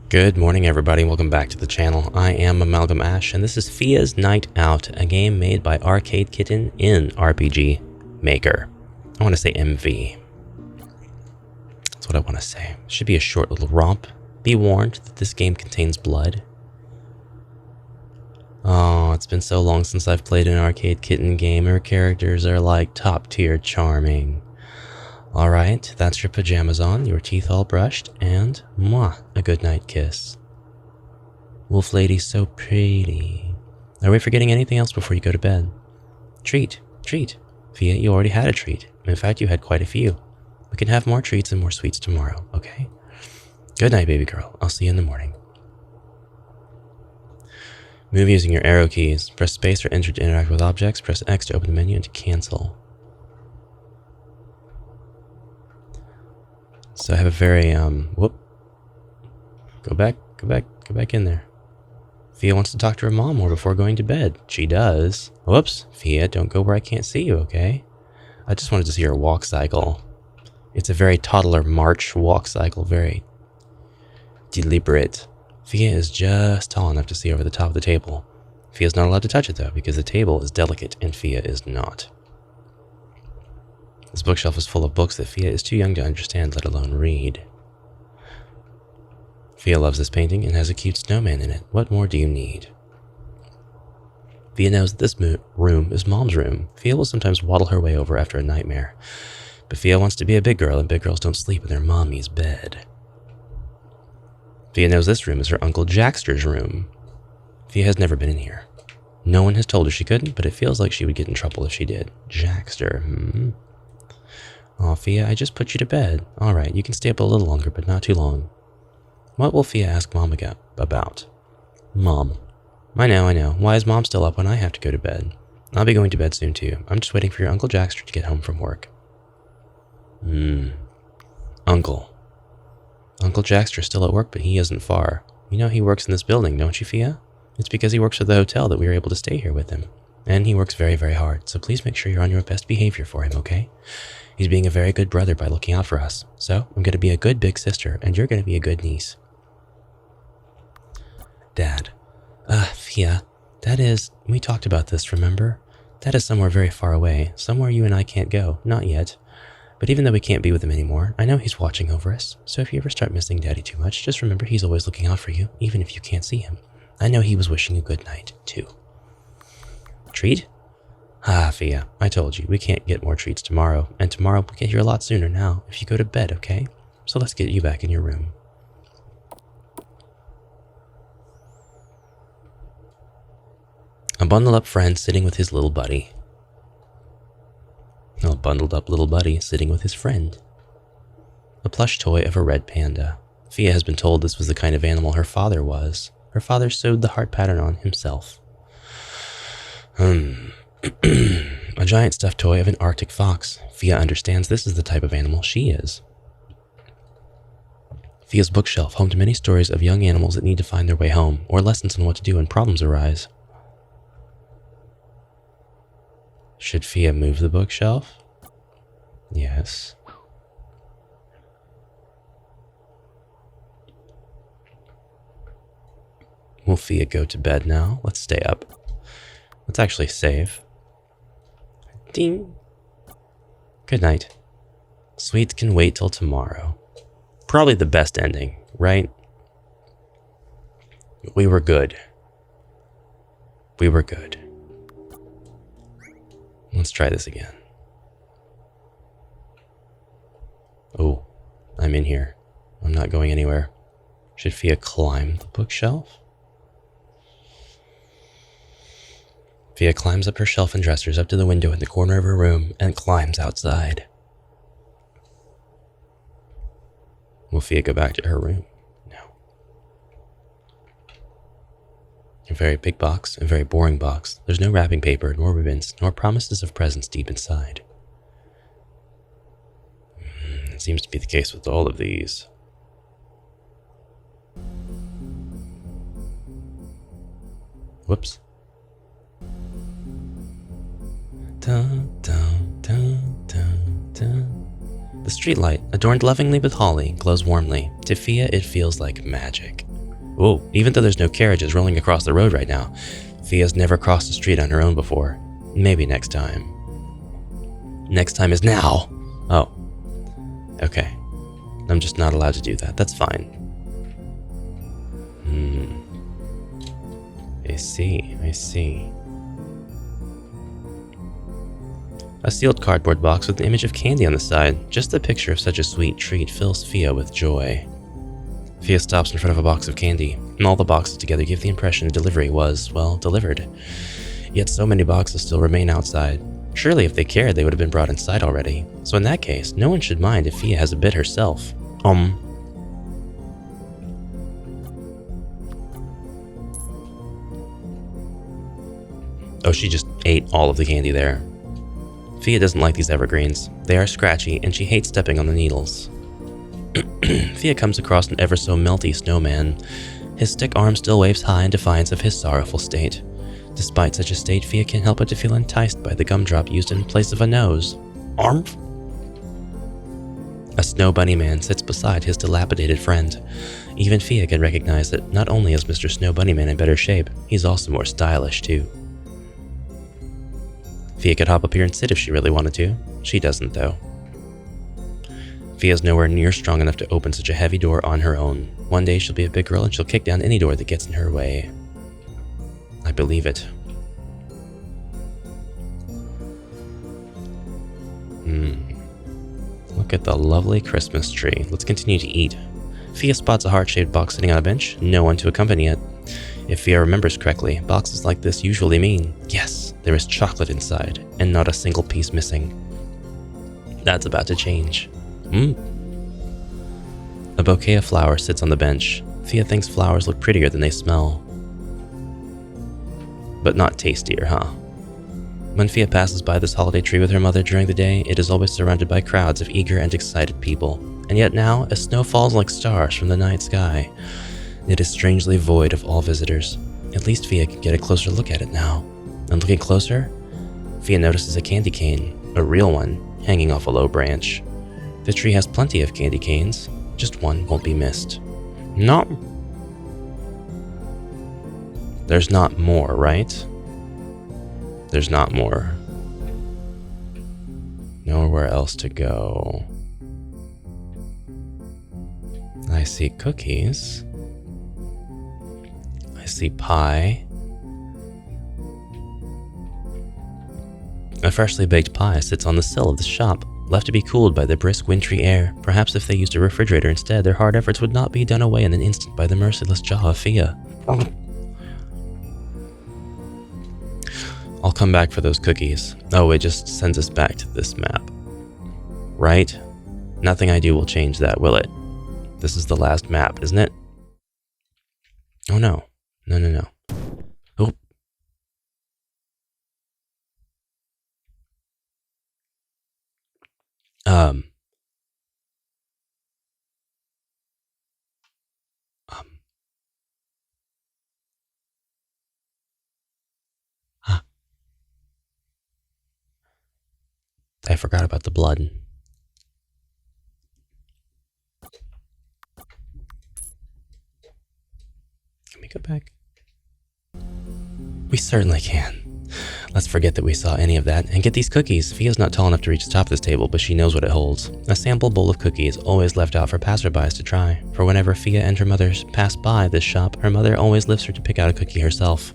Good morning, everybody. Welcome back to the channel. I am Amalgam Ash, and this is Fia's Night Out, a game made by Arcade Kitten in RPG Maker. I want to say MV. That's what I want to say. Should be a short little romp. Be warned that this game contains blood. Oh, it's been so long since I've played an Arcade Kitten game. Her characters are like top tier charming. Alright, that's your pajamas on, your teeth all brushed, and mwah, a good night kiss. Wolf lady's so pretty. Are we forgetting anything else before you go to bed? Treat. Fia, you already had a treat. In fact, you had quite a few. We can have more treats and more sweets tomorrow, okay? Good night, baby girl. I'll see you in the morning. Move using your arrow keys. Press space or enter to interact with objects. Press X to open the menu and to cancel. So I have a very, Go back in there. Fia wants to talk to her mom more before going to bed. She does. Whoops, Fia, don't go where I can't see you, okay? I just wanted to see her walk cycle. It's a very toddler march walk cycle, very deliberate. Fia is just tall enough to see over the top of the table. Fia's not allowed to touch it, though, because the table is delicate and Fia is not. This bookshelf is full of books that Fia is too young to understand, let alone read. Fia loves this painting and has a cute snowman in it. What more do you need? Fia knows that this room is Mom's room. Fia will sometimes waddle her way over after a nightmare. But Fia wants to be a big girl, and big girls don't sleep in their mommy's bed. Fia knows this room is her Uncle Jackster's room. Fia has never been in here. No one has told her she couldn't, but it feels like she would get in trouble if she did. Jackster, Aw, Fia, I just put you to bed. Alright, you can stay up a little longer, but not too long. What will Fia ask Mom about? Mom. I know. Why is Mom still up when I have to go to bed? I'll be going to bed soon, too. I'm just waiting for your Uncle Jackster to get home from work. Uncle. Uncle Jackster's still at work, but he isn't far. You know he works in this building, don't you, Fia? It's because he works at the hotel that we were able to stay here with him. And he works very, very hard, so please make sure you're on your best behavior for him, okay? He's being a very good brother by looking out for us. So, I'm going to be a good big sister, and you're going to be a good niece. Dad. Fia, that is... We talked about this, remember? That is somewhere very far away, somewhere you and I can't go. Not yet. But even though we can't be with him anymore, I know he's watching over us. So if you ever start missing Daddy too much, just remember he's always looking out for you, even if you can't see him. I know he was wishing you good night, too. Treat? Fia, I told you, we can't get more treats tomorrow, and tomorrow we'll get here a lot sooner now, if you go to bed, okay? So let's get you back in your room. A bundled-up friend sitting with his little buddy. A bundled-up little buddy sitting with his friend. A plush toy of a red panda. Fia has been told this was the kind of animal her father was. Her father sewed the heart pattern on himself. A giant stuffed toy of an Arctic fox. Fia understands this is the type of animal she is. Fia's bookshelf, home to many stories of young animals that need to find their way home, or lessons on what to do when problems arise. Should Fia move the bookshelf? Yes. Will Fia go to bed now? Let's stay up. Let's actually save. Ding. Good night. Sweets can wait till tomorrow. Probably the best ending, right? We were good. We were good. Let's try this again. Oh, I'm in here. I'm not going anywhere. Should Fia climb the bookshelf? Fia climbs up her shelf and dressers up to the window in the corner of her room and climbs outside. Will Fia go back to her room? No. A very big box, a very boring box. There's no wrapping paper, nor ribbons, nor promises of presents deep inside. It seems to be the case with all of these. Whoops. Dun, dun, dun, dun, dun. The streetlight, adorned lovingly with holly, glows warmly. To Fia, it feels like magic. Whoa, even though there's no carriages rolling across the road right now, Fia's never crossed the street on her own before. Maybe next time. Next time is now! Oh. Okay. I'm just not allowed to do that. That's fine. I see. A sealed cardboard box with an image of candy on the side. Just the picture of such a sweet treat fills Fia with joy. Fia stops in front of a box of candy, and all the boxes together give the impression a delivery was, well, delivered. Yet so many boxes still remain outside. Surely if they cared, they would have been brought inside already. So in that case, no one should mind if Fia has a bit herself. Oh, she just ate all of the candy there. Fia doesn't like these evergreens. They are scratchy, and she hates stepping on the needles. Fia comes across an ever so melty snowman. His stick arm still waves high in defiance of his sorrowful state. Despite such a state, Fia can't help but to feel enticed by the gumdrop used in place of a nose. Armph? A snow bunny man sits beside his dilapidated friend. Even Fia can recognize that not only is Mr. Snow Bunny Man in better shape, he's also more stylish too. Fia could hop up here and sit if she really wanted to. She doesn't, though. Fia's nowhere near strong enough to open such a heavy door on her own. One day she'll be a big girl and she'll kick down any door that gets in her way. I believe it. Look at the lovely Christmas tree. Let's continue to eat. Fia spots a heart-shaped box sitting on a bench, no one to accompany it. If Fia remembers correctly, boxes like this usually mean, yes, there is chocolate inside, and not a single piece missing. That's about to change. A bouquet of flowers sits on the bench. Fia thinks flowers look prettier than they smell. But not tastier, huh? When Fia passes by this holiday tree with her mother during the day, it is always surrounded by crowds of eager and excited people. And yet now, as snow falls like stars from the night sky, it is strangely void of all visitors. At least Fia can get a closer look at it now. And looking closer, Fia notices a candy cane, a real one, hanging off a low branch. The tree has plenty of candy canes, just one won't be missed. No. There's not more, right? There's not more. Nowhere else to go. I see cookies. I see pie. A freshly baked pie sits on the sill of the shop, left to be cooled by the brisk wintry air. Perhaps if they used a refrigerator instead, their hard efforts would not be done away in an instant by the merciless jaw of Fia. I'll come back for those cookies. Oh, it just sends us back to this map. Right? Nothing I do will change that, will it? This is the last map, isn't it? Oh no. No. Oh. I forgot about the blood. Can we go back? We certainly can. Let's forget that we saw any of that and get these cookies. Fia's not tall enough to reach the top of this table, but she knows what it holds. A sample bowl of cookies always left out for passerbys to try. For whenever Fia and her mother pass by this shop, her mother always lifts her to pick out a cookie herself.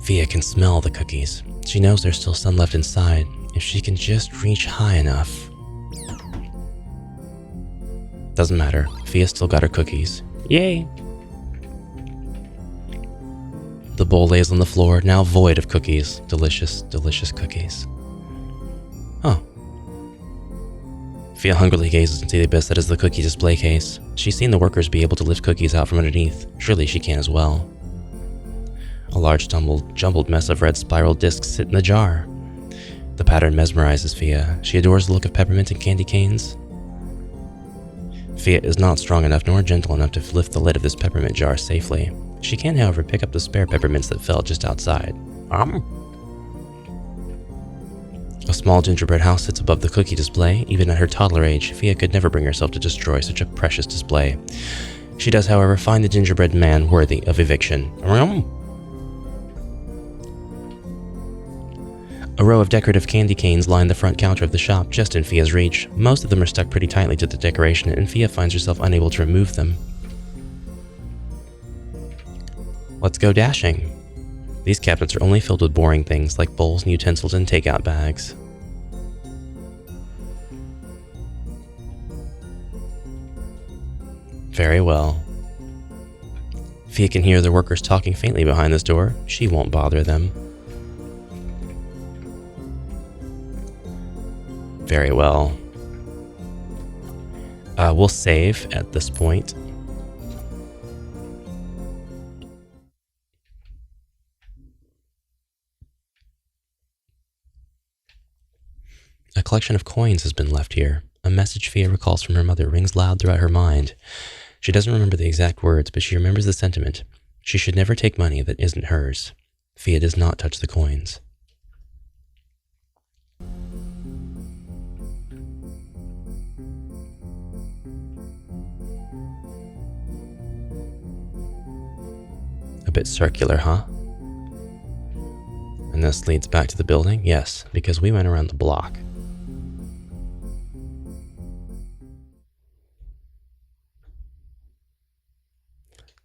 Fia can smell the cookies. She knows there's still some left inside. If she can just reach high enough. Doesn't matter. Fia still got her cookies. Yay! The bowl lays on the floor, now void of cookies. Delicious, delicious cookies. Oh. Fia hungrily gazes into the abyss that is the cookie display case. She's seen the workers be able to lift cookies out from underneath. Surely she can as well. A large jumbled mess of red spiral discs sit in the jar. The pattern mesmerizes Fia. She adores the look of peppermint and candy canes. Fia is not strong enough nor gentle enough to lift the lid of this peppermint jar safely. She can, however, pick up the spare peppermints that fell just outside. A small gingerbread house sits above the cookie display. Even at her toddler age, Fia could never bring herself to destroy such a precious display. She does, however, find the gingerbread man worthy of eviction. A row of decorative candy canes line the front counter of the shop, just in Fia's reach. Most of them are stuck pretty tightly to the decoration, and Fia finds herself unable to remove them. Let's go dashing. These cabinets are only filled with boring things like bowls and utensils and takeout bags. Very well. Fia can hear the workers talking faintly behind this door. She won't bother them. Very well. We'll save at this point. A collection of coins has been left here. A message Fia recalls from her mother rings loud throughout her mind. She doesn't remember the exact words, but she remembers the sentiment. She should never take money that isn't hers. Fia does not touch the coins. A bit circular, huh? And this leads back to the building? Yes, because we went around the block.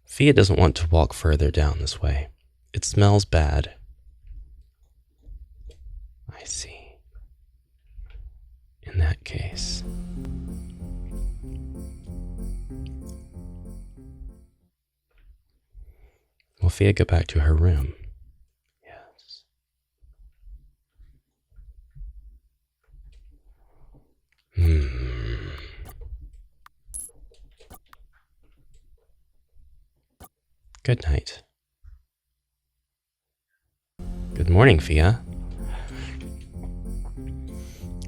Fia doesn't want to walk further down this way. It smells bad. I see. In that case... will Fia go back to her room? Yes. Good night. Good morning, Fia.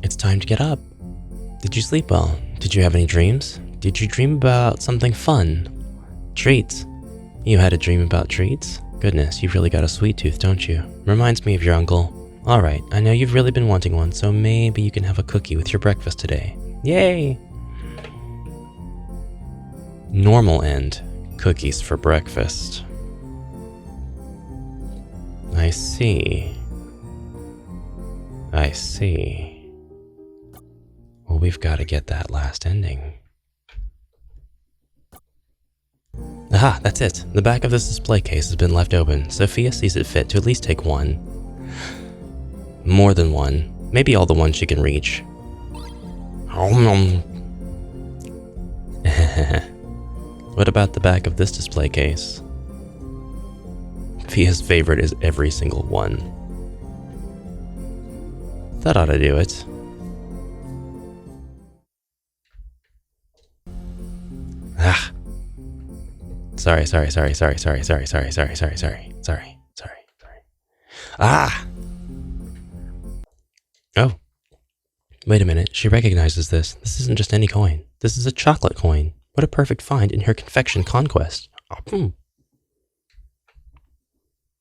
It's time to get up. Did you sleep well? Did you have any dreams? Did you dream about something fun? Treats? You had a dream about treats? Goodness, you've really got a sweet tooth, don't you? Reminds me of your uncle. Alright, I know you've really been wanting one, so maybe you can have a cookie with your breakfast today. Yay! Normal end. Cookies for breakfast. I see. I see. Well, we've got to get that last ending. Aha, that's it. The back of this display case has been left open. Sophia sees it fit to at least take one. More than one. Maybe all the ones she can reach. What about the back of this display case? Fia's favorite is every single one. That ought to do it. Ah. Sorry. Ah! Oh. Wait a minute, she recognizes this. This isn't just any coin. This is a chocolate coin. What a perfect find in her confection conquest.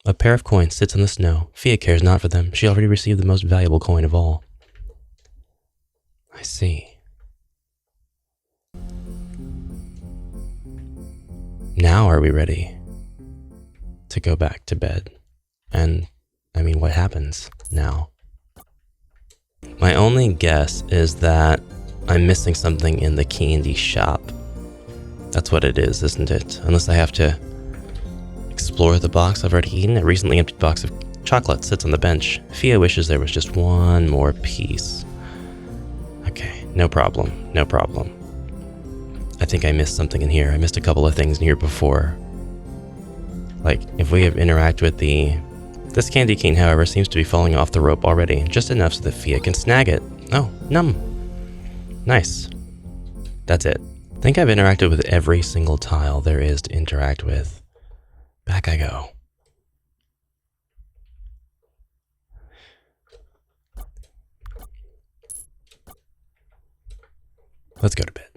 A pair of coins sits in the snow. Fia cares not for them. She already received the most valuable coin of all. I see. Now are we ready to go back to bed? And, I mean, what happens now? My only guess is that I'm missing something in the candy shop. That's what it is, isn't it? Unless I have to explore the box I've already eaten. A recently emptied box of chocolate sits on the bench. Fia wishes there was just one more piece. Okay, no problem. I think I missed something in here. I missed a couple of things in here before. Like, if we have interact with the... This candy cane, however, seems to be falling off the rope already, just enough so that Fia can snag it. Oh, num. Nice. That's it. I think I've interacted with every single tile there is to interact with. Back I go. Let's go to bed.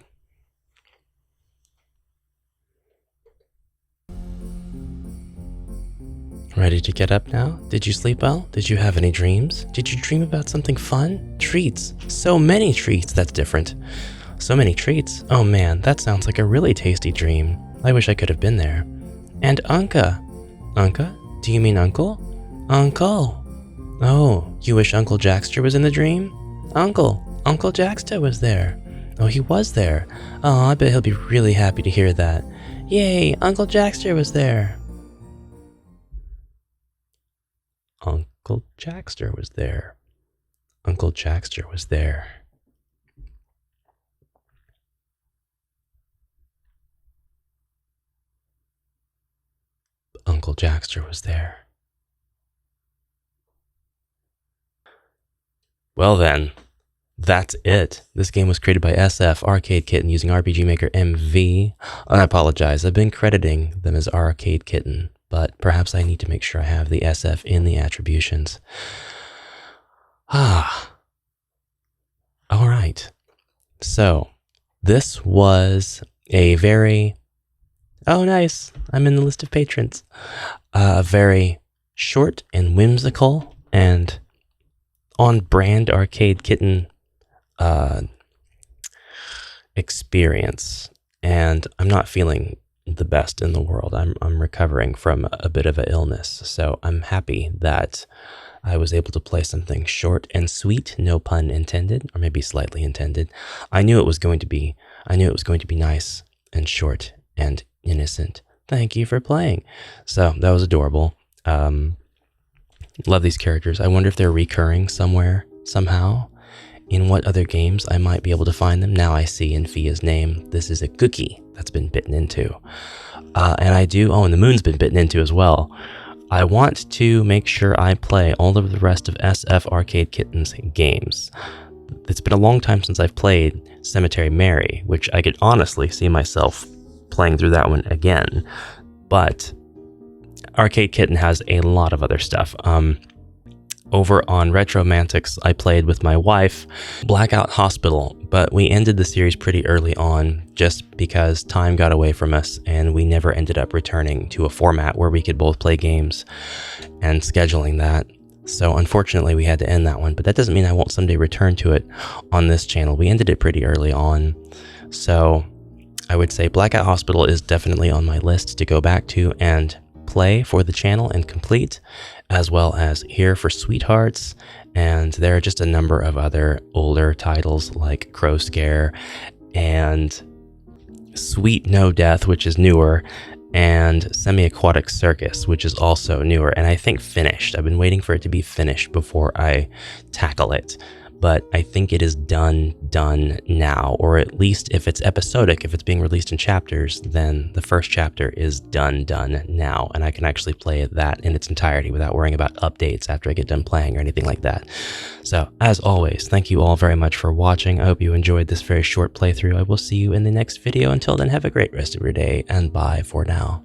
Ready to get up now? Did you sleep well? Did you have any dreams? Did you dream about something fun? Treats. So many treats. That's different. So many treats. Oh man, that sounds like a really tasty dream. I wish I could have been there. And Unca. Unca? Do you mean uncle? Uncle. Oh, you wish Uncle Jackster was in the dream? Uncle Jackster was there. Oh, he was there. Oh, I bet he'll be really happy to hear that. Yay, Uncle Jackster was there. Uncle Jackster was there. Uncle Jackster was there. Uncle Jackster was there. Well then, that's it. This game was created by SF Arcade Kitten using RPG Maker MV. I apologize, I've been crediting them as Arcade Kitten, but perhaps I need to make sure I have the SF in the attributions. Alright. So, this was a very... Oh, nice. I'm in the list of patrons. A very short and whimsical and on-brand Arcade Kitten experience. And I'm not feeling the best in the world. I'm recovering from a bit of an illness. So I'm happy that I was able to play something short and sweet, no pun intended, or maybe slightly intended. I knew it was going to be nice and short and innocent. Thank you for playing. So that was adorable. Love these characters. I wonder if they're recurring somewhere, somehow. In what other games I might be able to find them. Now I see in Fia's name, this is a cookie that's been bitten into. And the moon's been bitten into as well. I want to make sure I play all of the rest of SF Arcade Kitten's games. It's been a long time since I've played Cemetery Mary, which I could honestly see myself playing through that one again. But Arcade Kitten has a lot of other stuff. Over on Retromantics, I played with my wife Blackout Hospital, but we ended the series pretty early on just because time got away from us and we never ended up returning to a format where we could both play games and scheduling that. So unfortunately we had to end that one, but that doesn't mean I won't someday return to it on this channel. We ended it pretty early on. So I would say Blackout Hospital is definitely on my list to go back to and play for the channel and complete, as well as Here for Sweethearts, and there are just a number of other older titles like Crow Scare and Sweet No Death, which is newer, and Semi-Aquatic Circus, which is also newer, and I think finished. I've been waiting for it to be finished before I tackle it, but I think it is done now, or at least if it's episodic, if it's being released in chapters, then the first chapter is done now, and I can actually play that in its entirety without worrying about updates after I get done playing or anything like that. So, as always, thank you all very much for watching. I hope you enjoyed this very short playthrough. I will see you in the next video. Until then, have a great rest of your day, and bye for now.